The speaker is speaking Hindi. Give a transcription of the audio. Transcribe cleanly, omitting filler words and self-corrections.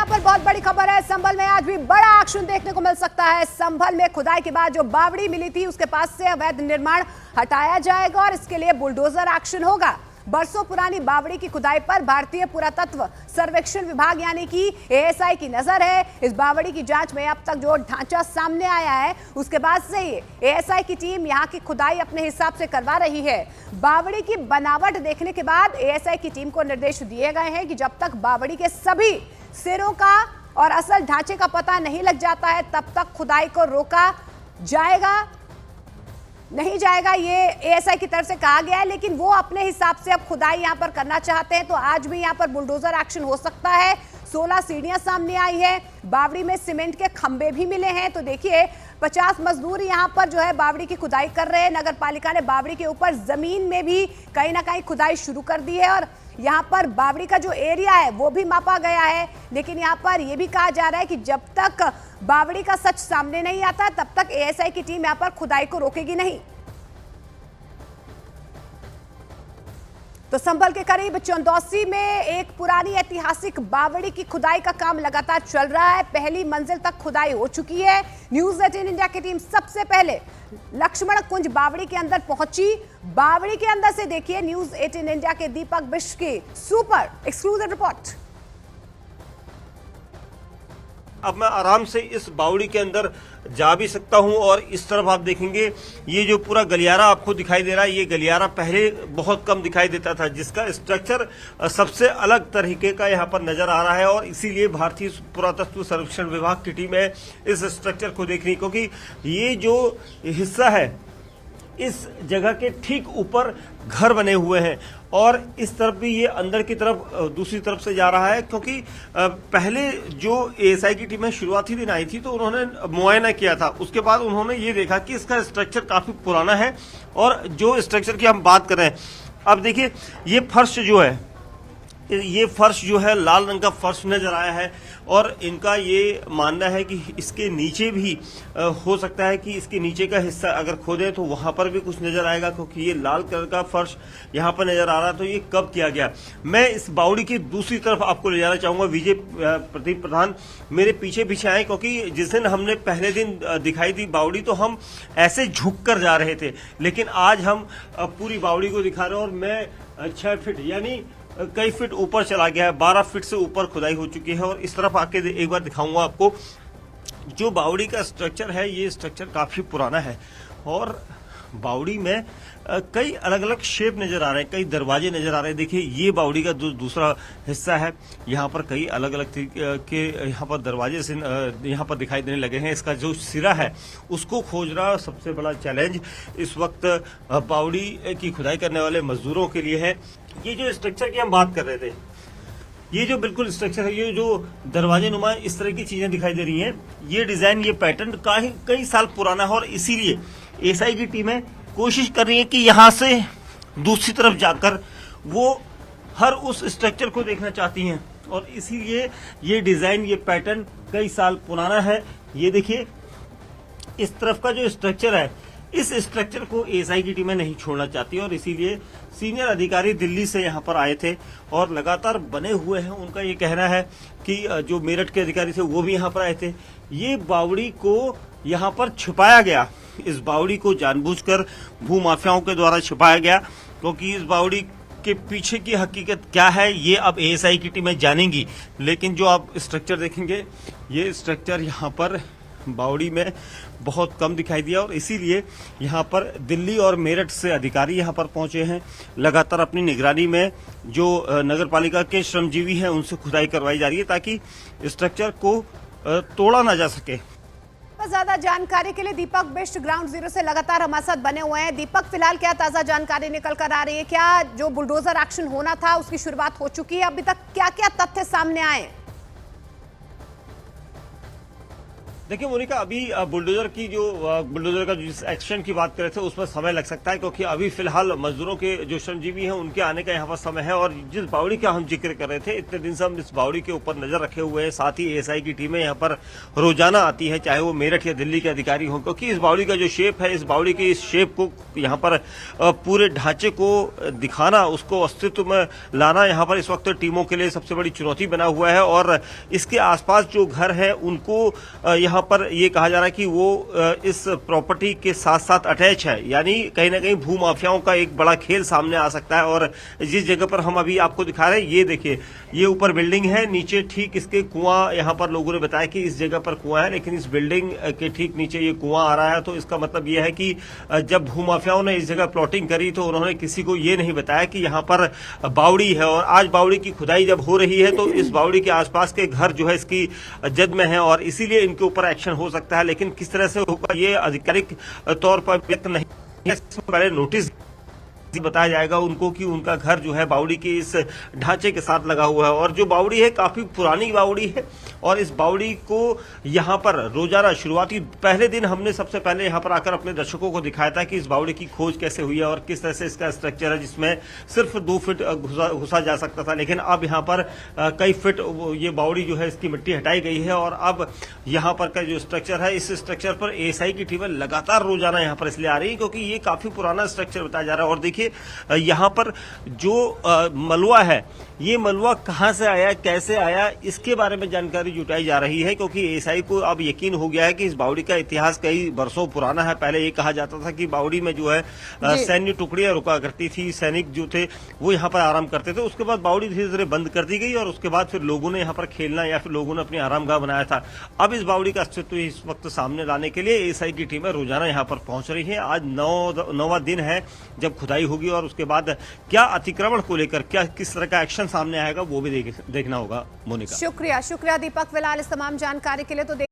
पर बहुत बड़ी खबर है। संभल में आज भी बड़ा एक्शन देखने को मिल सकता है। संभल में खुदाई के बाद जो बावड़ी मिली थी उसके पास से अवैध निर्माण हटाया जाएगा और इसके लिए बुलडोजर एक्शन होगा। बरसों पुरानी बावड़ी की खुदाई पर भारतीय पुरातत्व सर्वेक्षण विभाग यानी कि एएसआई की नजर है। इस बावड़ी की जांच में अब तक जो ढांचा सामने आया है उसके बाद से ही एएसआई की टीम यहां की खुदाई अपने हिसाब से करवा रही है। बावड़ी की बनावट देखने के बाद एएसआई की टीम को निर्देश दिए गए हैं कि जब तक बावड़ी के सभी सिरों का और असल ढांचे का पता नहीं लग जाता है तब तक खुदाई को रोका नहीं जाएगा। ये एएसआई की तरफ से कहा गया है, लेकिन वो अपने हिसाब से अब खुदाई यहां पर करना चाहते हैं तो आज भी यहां पर बुलडोजर एक्शन हो सकता है। 16 सीढ़ियां सामने आई है। बावड़ी में सीमेंट के खंबे भी मिले हैं। तो देखिए 50 मजदूर यहां पर जो है बावड़ी की खुदाई कर रहे हैं। नगर पालिका ने बावड़ी के ऊपर जमीन में भी कहीं ना कहीं खुदाई शुरू कर दी है और यहाँ पर बावड़ी का जो एरिया है वो भी मापा गया है। लेकिन यहाँ पर यह भी कहा जा रहा है कि जब तक बावड़ी का सच सामने नहीं आता तब तक एएसआई की टीम यहाँ पर खुदाई को रोकेगी नहीं। तो संभल के करीब चंदौसी में एक पुरानी ऐतिहासिक बावड़ी की खुदाई का काम लगातार चल रहा है। पहली मंजिल तक खुदाई हो चुकी है। न्यूज़ 18 इंडिया की टीम सबसे पहले लक्ष्मण कुंज बावड़ी के अंदर पहुंची। बावड़ी के अंदर से देखिए न्यूज़ 18 इंडिया के दीपक बिष्ट की सुपर एक्सक्लूसिव रिपोर्ट। अब मैं आराम से इस बावड़ी के अंदर जा भी सकता हूं और इस तरफ आप देखेंगे ये जो पूरा गलियारा आपको दिखाई दे रहा है, ये गलियारा पहले बहुत कम दिखाई देता था, जिसका स्ट्रक्चर सबसे अलग तरीके का यहां पर नजर आ रहा है। और इसीलिए भारतीय पुरातत्व सर्वेक्षण विभाग की टीम है इस स्ट्रक्चर को देख रही, क्योंकि ये जो हिस्सा है इस जगह के ठीक ऊपर घर बने हुए हैं और इस तरफ भी ये अंदर की तरफ दूसरी तरफ से जा रहा है। क्योंकि पहले जो एएसआई की टीमें शुरुआती दिन आई थी तो उन्होंने मुआयना किया था। उसके बाद उन्होंने ये देखा कि इसका स्ट्रक्चर काफी पुराना है और जो स्ट्रक्चर की हम बात कर रहे हैं, अब देखिए ये फर्श जो है, ये फर्श जो है लाल रंग का फर्श नजर आया है और इनका ये मानना है कि इसके नीचे भी हो सकता है कि इसके नीचे का हिस्सा अगर खोदें तो वहां पर भी कुछ नजर आएगा, क्योंकि ये लाल कलर का फर्श यहां पर नजर आ रहा है। तो ये कब किया गया, मैं इस बावड़ी की दूसरी तरफ आपको ले जाना चाहूंगा। विजय प्रदीप प्रधान मेरे पीछे पीछे आए, क्योंकि जिस दिन हमने पहले दिन दिखाई दी बावड़ी तो हम ऐसे झुक कर जा रहे थे, लेकिन आज हम पूरी बावड़ी को दिखा रहे हैं और मैं 6 फीट यानी कई फीट ऊपर चला गया है। 12 फीट से ऊपर खुदाई हो चुकी है और इस तरफ आके एक बार दिखाऊंगा आपको। जो बावड़ी का स्ट्रक्चर है ये स्ट्रक्चर काफी पुराना है और बावड़ी में कई अलग अलग शेप नजर आ रहे हैं, कई दरवाजे नजर आ रहे हैं। देखिए ये बावड़ी का दूसरा हिस्सा है, यहाँ पर कई अलग अलग के यहाँ पर दरवाजे से यहाँ पर दिखाई देने लगे हैं। इसका जो सिरा है उसको खोजना सबसे बड़ा चैलेंज इस वक्त बावड़ी की खुदाई करने वाले मजदूरों के लिए है। ये जो स्ट्रक्चर की हम बात कर रहे थे, ये जो बिल्कुल स्ट्रक्चर है, ये जो दरवाजे नुमा इस तरह की चीजें दिखाई दे रही हैं, ये डिजाइन ये पैटर्न कई साल पुराना है और इसीलिए एएसआई की टीमें कोशिश कर रही है कि यहां से दूसरी तरफ जाकर वो हर उस स्ट्रक्चर को देखना चाहती हैं और इसीलिए ये डिजाइन ये पैटर्न कई साल पुराना है। ये देखिए इस तरफ का जो स्ट्रक्चर है, इस स्ट्रक्चर को एएसआई की टीमें नहीं छोड़ना चाहती और इसीलिए सीनियर अधिकारी दिल्ली से यहां पर आए थे और लगातार बने हुए हैं। उनका ये कहना है कि जो मेरठ के अधिकारी थे वो भी यहां पर आए थे। ये बावड़ी को यहां पर छिपाया गया, इस बावड़ी को जानबूझकर भूमाफियाओं के द्वारा छिपाया गया, क्योंकि इस बावड़ी के पीछे की हकीकत क्या है ये अब एएसआई की टीमें जानेंगी। लेकिन जो आप स्ट्रक्चर देखेंगे, ये स्ट्रक्चर यहाँ पर बावड़ी में बहुत कम दिखाई दिया और इसीलिए यहाँ पर दिल्ली और मेरठ से अधिकारी यहाँ पर पहुंचे हैं। लगातार अपनी निगरानी में जो नगर पालिका के श्रमजीवी हैं उनसे खुदाई करवाई जा रही है ताकि स्ट्रक्चर को तोड़ा ना जा सके। ज्यादा जानकारी के लिए दीपक बिष्ट ग्राउंड जीरो से लगातार हमारे साथ बने हुए हैं। दीपक, फिलहाल क्या ताजा जानकारी निकल कर आ रही है? क्या जो बुलडोजर एक्शन होना था उसकी शुरुआत हो चुकी है? अभी तक क्या क्या तथ्य सामने आए? देखिए मोनिका, अभी बुलडोजर का जिस एक्शन की बात कर रहे थे उसमें समय लग सकता है, क्योंकि अभी फिलहाल मजदूरों के जो श्रमजीवी हैं उनके आने का यहाँ पर समय है। और जिस बावड़ी का हम जिक्र कर रहे थे, इतने दिन से हम इस बावड़ी के ऊपर नजर रखे हुए हैं। साथ ही एएसआई की टीमें यहाँ पर रोजाना आती है, चाहे वो मेरठ या दिल्ली के अधिकारी हों, क्योंकि इस बावड़ी का जो शेप है, इस बावड़ी के इस शेप को यहाँ पर पूरे ढांचे को दिखाना, उसको अस्तित्व में लाना यहाँ पर इस वक्त टीमों के लिए सबसे बड़ी चुनौती बना हुआ है। और इसके आसपास जो घर है उनको यहाँ पर ये कहा जा रहा है कि वो इस प्रॉपर्टी के साथ साथ अटैच है, यानी कहीं ना कहीं भूमाफियाओं का एक बड़ा खेल सामने आ सकता है। और जिस जगह पर हम अभी आपको दिखा रहे हैं, ये देखिए, ये ऊपर बिल्डिंग है, नीचे ठीक इसके कुआं, यहाँ पर लोगों ने बताया कि इस जगह पर कुआं है, लेकिन इस बिल्डिंग के ठीक नीचे ये कुआं आ रहा है। तो इसका मतलब ये है कि जब भूमाफियाओं ने इस जगह प्लॉटिंग करी तो उन्होंने किसी को ये नहीं बताया कि यहाँ पर बावड़ी है। और आज बावड़ी की खुदाई जब हो रही है तो इस बावड़ी के आसपास के घर जो है इसकी जद में है, और इसीलिए इनके ऊपर एक्शन हो सकता है। लेकिन किस तरह से होगा ये आधिकारिक तौर पर व्यक्त नहीं है। पहले नोटिस बताया जाएगा उनको कि उनका घर जो है बावड़ी के इस ढांचे के साथ लगा हुआ है। और जो बावड़ी है काफी पुरानी बावड़ी है, और इस बावड़ी को यहाँ पर रोजाना शुरुआती पहले दिन हमने सबसे पहले यहाँ पर आकर अपने दर्शकों को दिखाया था कि इस बावड़ी की खोज कैसे हुई है और किस तरह से इसका स्ट्रक्चर है, जिसमें सिर्फ 2 फीट घुसा जा सकता था। लेकिन अब यहाँ पर कई फीट ये बावड़ी जो है इसकी मिट्टी हटाई गई है, और अब यहाँ पर का जो स्ट्रक्चर है, इस स्ट्रक्चर पर एएसआई की टीमें लगातार रोजाना यहाँ पर इसलिए आ रही है क्योंकि ये काफी पुराना स्ट्रक्चर बताया जा रहा है। और देखिए यहाँ पर जो मलबा है, ये मलबा कहां से आया, कैसे आया, इसके बारे में जानकारी जुटाई जा रही है, क्योंकि एएसआई को अब यकीन हो गया है कि इस बावड़ी का इतिहास कई वर्षों पुराना है। पहले ये कहा जाता था कि बावड़ी में जो है सैन्य टुकड़ियां रुका करती थी, सैनिक जो थे वो यहाँ पर आराम करते थे। उसके बाद बावड़ी धीरे धीरे बंद कर दी गई, और उसके बाद फिर लोगों ने यहाँ पर खेलना या फिर लोगों ने अपनी आरामगाह बनाया था। अब इस बावड़ी का अस्तित्व इस वक्त सामने लाने के लिए एएसआई की टीमें रोजाना यहाँ पर पहुंच रही है। आज 9वां दिन है जब खुदाई होगी, और उसके बाद क्या अतिक्रमण को लेकर क्या किस तरह का एक्शन सामने आएगा वो भी देखना होगा। मोनिका, शुक्रिया दीपक विलाल इस तमाम जानकारी के लिए। तो